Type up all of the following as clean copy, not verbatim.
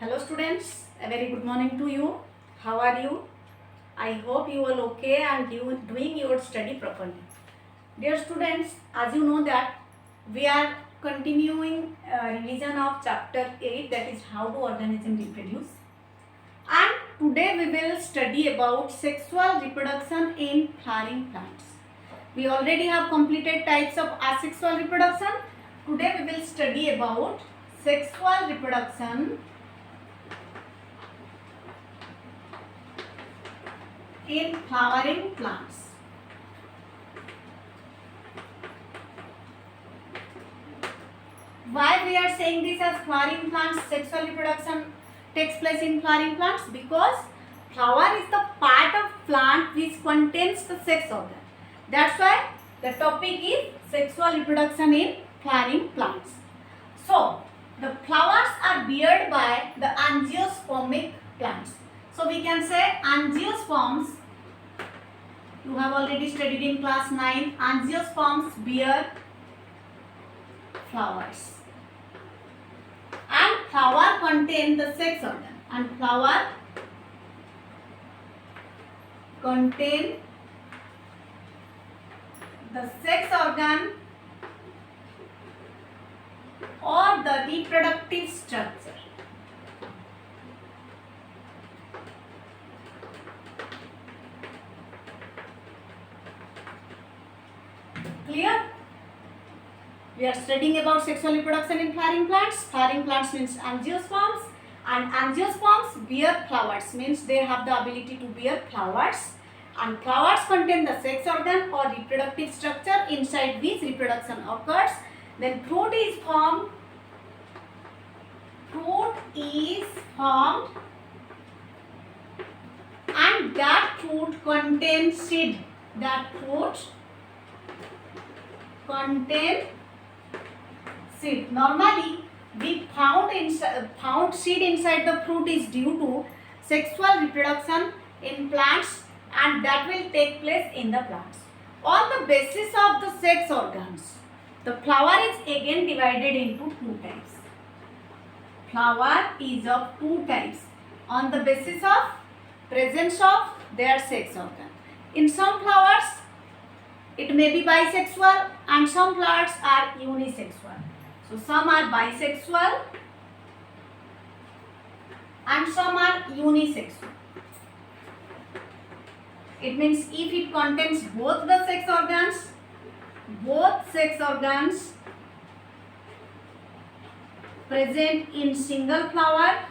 Hello students, a very good morning to you. How are you? I hope you are okay and you doing your study properly. Dear students, as you know that we are continuing revision of chapter 8, that is how do organism reproduce. And today we will study about sexual reproduction in flowering plants. We already have completed types of asexual reproduction. Today we will study about sexual reproduction in flowering plants. Why we are saying this as flowering plants, sexual reproduction takes place in flowering plants? Because flower is the part of plant which contains the sex organ. That's why the topic is sexual reproduction in flowering plants. So, the flowers are beared by the angiospermic plants. So, we can say angiosperms. You have already studied in class 9. Angiosperms bear flowers. And flower contain the sex organ. And flower contain the sex organ or the reproductive structure. Clear? We are studying about sexual reproduction in flowering plants. Flowering plants means angiosperms, and angiosperms bear flowers, means they have the ability to bear flowers, and flowers contain the sex organ or reproductive structure inside which reproduction occurs. Then fruit is formed. And that fruit contains seed. That fruit contains seed. Normally, we found seed inside the fruit is due to sexual reproduction in plants, and that will take place in the plants. On the basis of the sex organs, the flower is again divided into two types. Flower is of two types on the basis of presence of their sex organ. In some flowers, it may be bisexual and some flowers are unisexual. So, some are bisexual and some are unisexual. It means if it contains both the sex organs present in single flower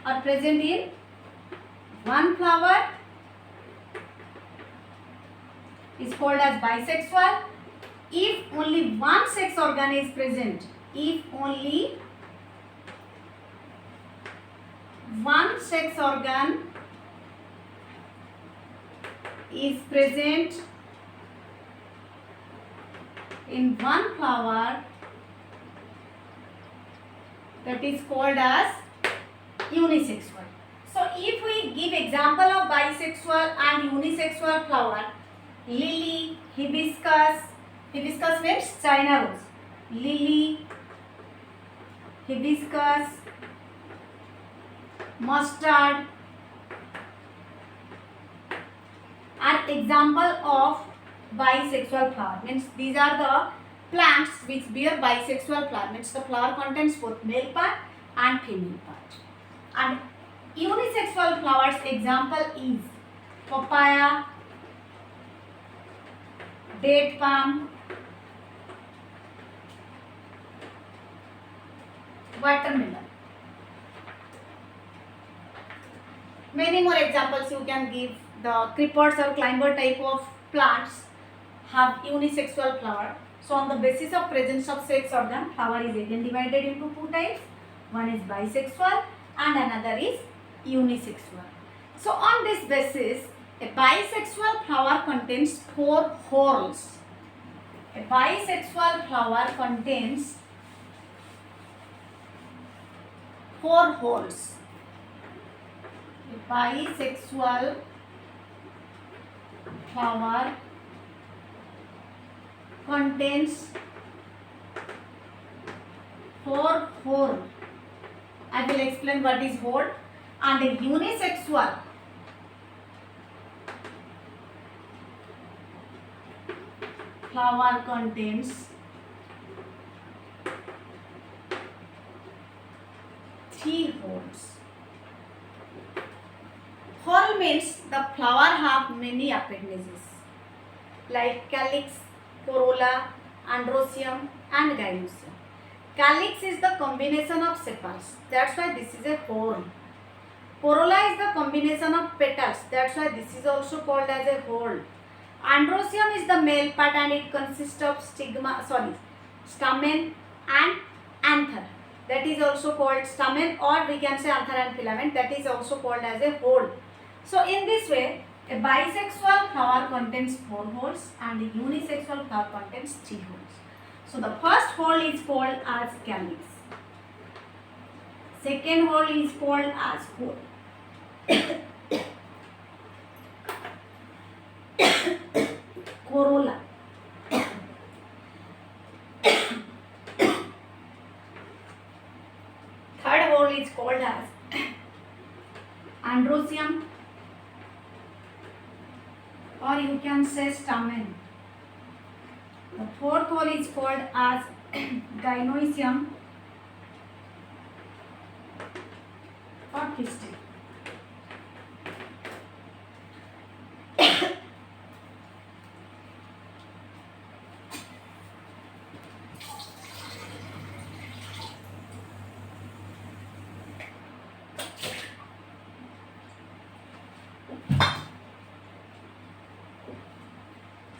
or present in one flower is called as bisexual. If only one sex organ is present, if only one sex organ is present in one flower, that is called as unisexual. So, if we give example of bisexual and unisexual flower, lily, hibiscus means China rose, lily, hibiscus, mustard are example of bisexual flower. Means these are the plants which bear bisexual flower, means the flower contains both male part and female part. And unisexual flowers example is papaya, date palm, watermelon. Many more examples you can give. The creepers or climber type of plants have unisexual flower. So, on the basis of presence of sex organ, flower is again divided into two types. One is bisexual and another is unisexual. So, on this basis, a bisexual flower contains 4 whorls. A bisexual flower contains 4 whorls. A bisexual flower contains 4 whorls. I will explain what is whole. And a unisexual flower contains 3 holes. Whole means the flower have many appendages like calyx, corolla, androecium and gynecium. Calyx is the combination of sepals. That's why this is a whole. Corolla is the combination of petals. That's why this is also called as a whole. Androecium is the male part and it consists of stamen and anther. That is also called stamen, or we can say anther and filament. That is also called as a whole. So in this way, a bisexual flower contains 4 holes and a unisexual flower contains 3 holes. So the first hole is called as calyx. Second hole is called as hole. Corolla. Third hole is called as androecium, or you can say stamen. The fourth hole is called as gynoecium or pistil.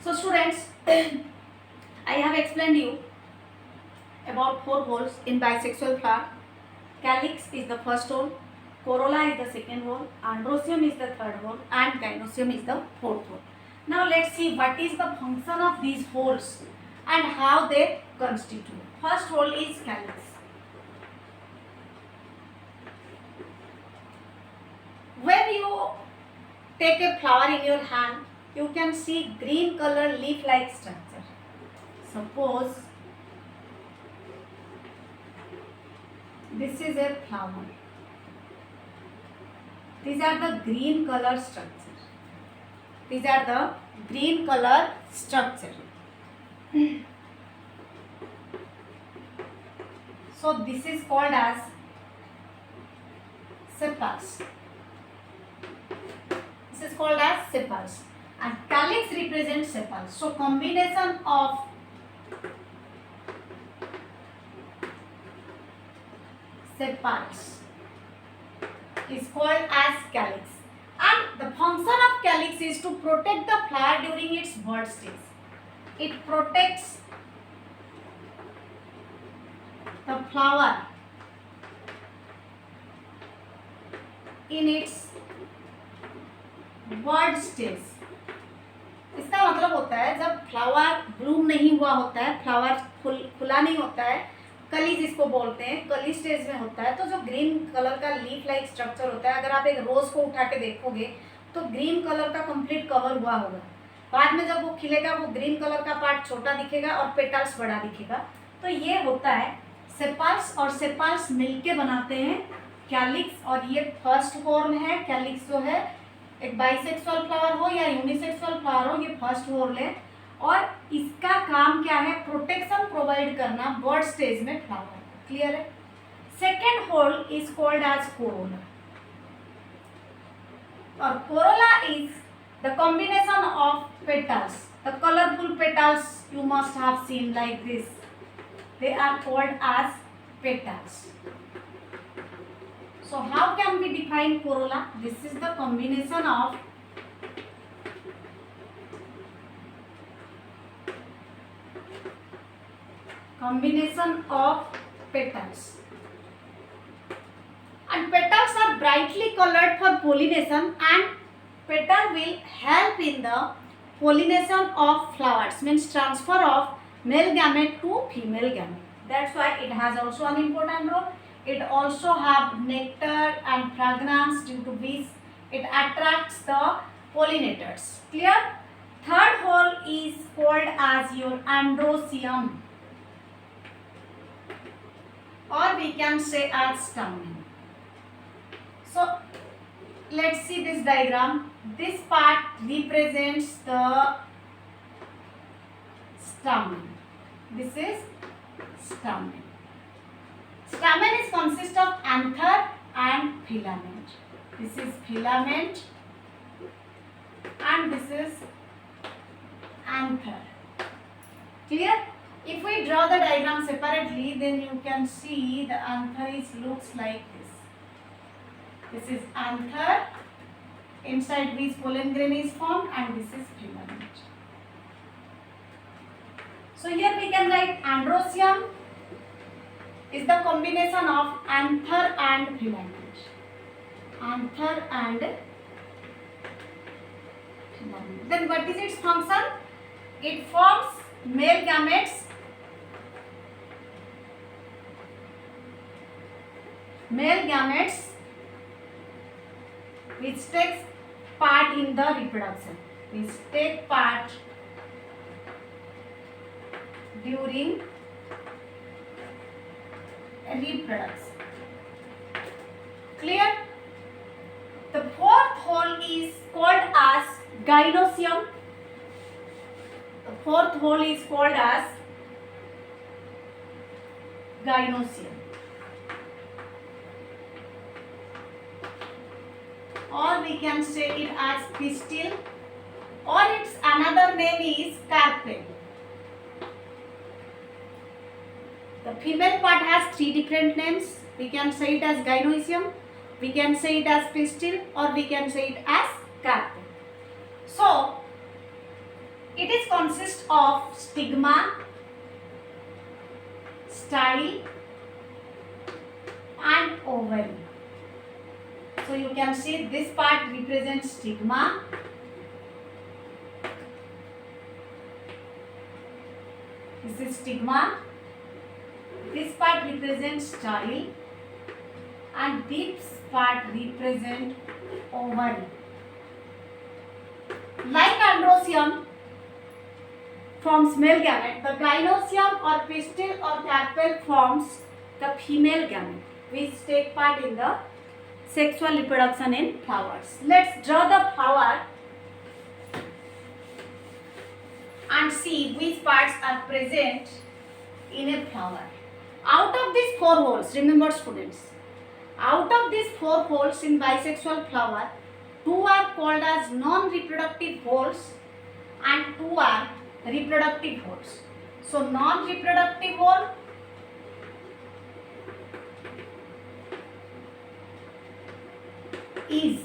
So students, I have explained you about 4 holes in bisexual flower. Calyx is the first hole, corolla is the second hole, androecium is the third hole and gynocium is the fourth hole. Now let's see what is the function of these holes and how they constitute. First hole is calyx. When you take a flower in your hand, you can see green color leaf-like structure. Suppose this is a flower. These are the green color structure. These are the green color structure. So this is called as sepals. This is called as sepals. And calyx represents sepals. So combination of sepals is called as calyx. And the function of calyx is to protect the flower during its bud stage. It protects the flower in its bud stage. इसका मतलब होता है जब flower Bloom नहीं हुआ होता है, flower खुला नहीं होता है, कली जिसको बोलते हैं, कली स्टेज में होता है, तो जो ग्रीन कलर का लीफ लाइक स्ट्रक्चर होता है, अगर आप एक रोज को उठा के देखोगे तो ग्रीन कलर का कंप्लीट कवर हुआ होगा. बाद में जब वो खिलेगा वो ग्रीन कलर का पार्ट छोटा दिखेगा और पेटल्स बड़ा दिखेगा. तो ये होता है सेपल्स, और सेपल्स मिलके बनाते हैं कैलिक्स. और ये फर्स्ट फॉर्म है. कैलिक्स जो है एक बाइसेक्सुअल फ्लावर हो या यूनिसेक्सुअल फ्लावर हो, ये फर्स्ट होल है. और इसका काम क्या है? प्रोटेक्शन प्रोवाइड करना बर्ड स्टेज में फ्लावर. क्लियर है? Second whorl is called as corolla. और corolla is the combination of petals. The colourful petals you must have seen like this. They are called as petals. So how can we define corolla? This is the combination of petals. And petals are brightly colored for pollination, and petal will help in the pollination of flowers, means transfer of male gamete to female gamete. That's why it has also an important role. It also have nectar and fragrance, due to which it attracts the pollinators. Clear? Third hole is called as your androecium. or we can say as stamen. So let's see this diagram. This part represents the stamen. This is stamen. Stamen is consist of anther and filament. This is filament and this is anther. Clear? If we draw the diagram separately, then you can see the anther looks like this. This is anther, inside which pollen grain is formed, and this is filament. So here we can write androecium is the combination of anther and filament. Anther and filament. Then what is its function? It forms male gametes. Male gametes which takes part in the reproduction. Which take part during reproduction. Clear? The fourth hole is called as gynoecium. The fourth hole is called as gynoecium. Or we can say it as pistil, or its another name is carpel. The female part has three different names. We can say it as gynoecium, we can say it as pistil, or we can say it as carpel. So it is consist of stigma, style and ovary. So you can see this part represents stigma, this is stigma, this part represents style, and this part represents ovary. Like androecium forms male gamete, the gynoecium or pistil or carpel forms the female gamete which take part in the sexual reproduction in flowers. Let's draw the flower and see which parts are present in a flower. Out of these four holes, remember students, out of these four holes in bisexual flower, two are called as non-reproductive holes and two are reproductive holes. So non-reproductive hole is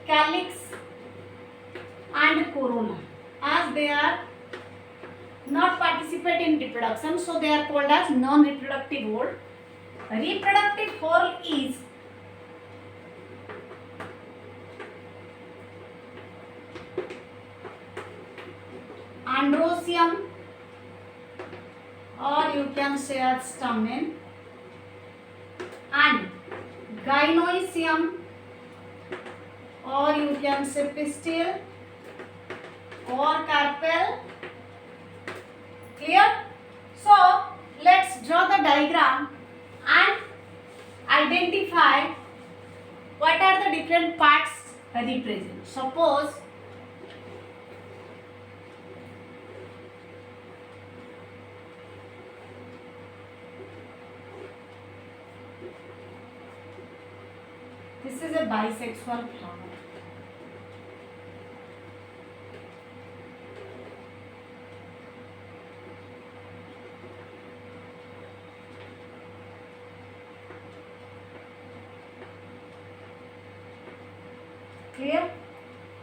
calyx and corona, as they are not participate in reproduction, so they are called as non-reproductive hole. Reproductive hole is androecium, or you can say as stamen, and gynoecium, or you can say pistil or carpel. Clear? So let's draw the diagram and identify what are the different parts represent. Suppose this is a bisexual flower. Clear?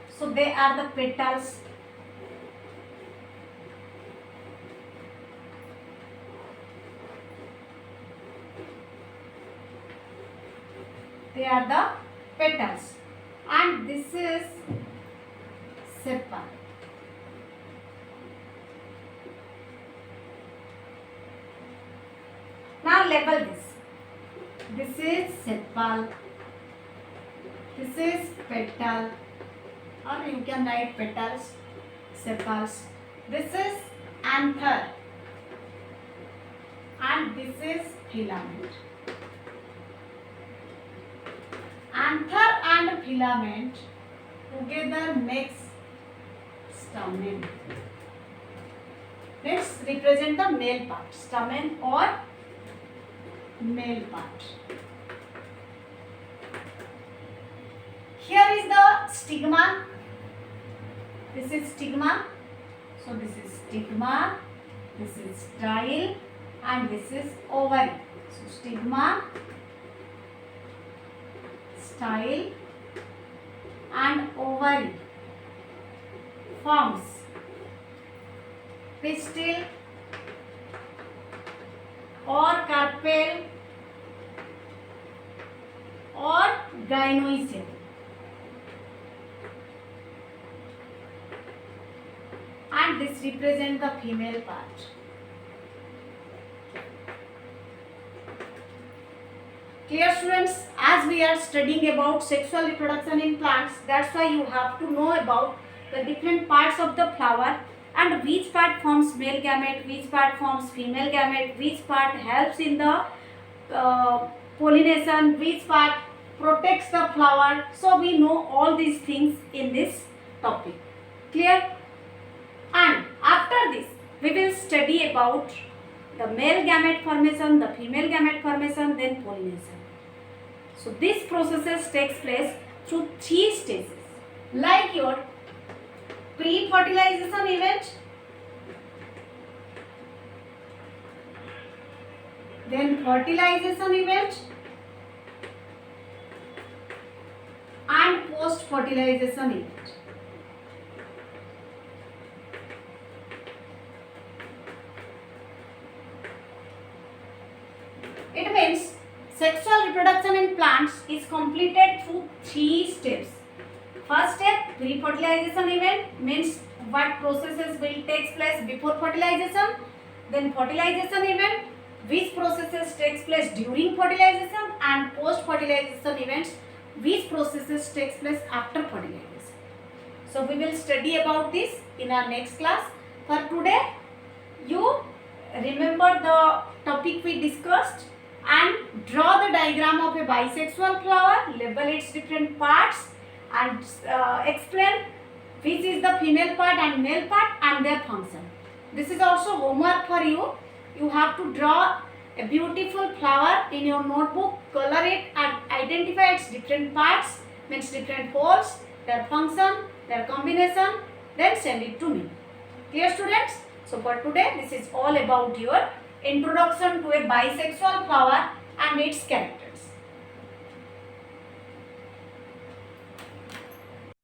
So they are the petals. They are the petals, and this is sepal. Now label this. This is sepal. This is petal, or you can write petals, sepals. This is anther, and this is filament. Anther and filament together makes stamen. Let's represent the male part, stamen or male part. Here is the stigma. This is stigma. So this is stigma, this is style, and this is ovary. So stigma, style, and ovary forms pistil or carpel or gynoecium. And this represents the female part. Clear, students? As we are studying about sexual reproduction in plants, that's why you have to know about the different parts of the flower and which part forms male gamete, which part forms female gamete, which part helps in the pollination, which part protects the flower. So we know all these things in this topic. Clear? And after this, we will study about the male gamete formation, the female gamete formation, then pollination. So this processes takes place through 3 stages, like your pre-fertilization event, then fertilization event, and post-fertilization event. It means sexual reproduction in plants is completed through 3 steps. First step, pre-fertilization event, means what processes will take place before fertilization. Then fertilization event, which processes takes place during fertilization, and post-fertilization events, which processes takes place after fertilization. So we will study about this in our next class. For today, you remember the topic we discussed and draw the diagram of a bisexual flower, label its different parts, and explain which is the female part and male part and their function. This is also homework for you. You have to draw a beautiful flower in your notebook, color it and identify its different parts, means different holes, their function, their combination, then send it to me. Clear, students? So for today, this is all about your introduction to a bisexual flower and its character.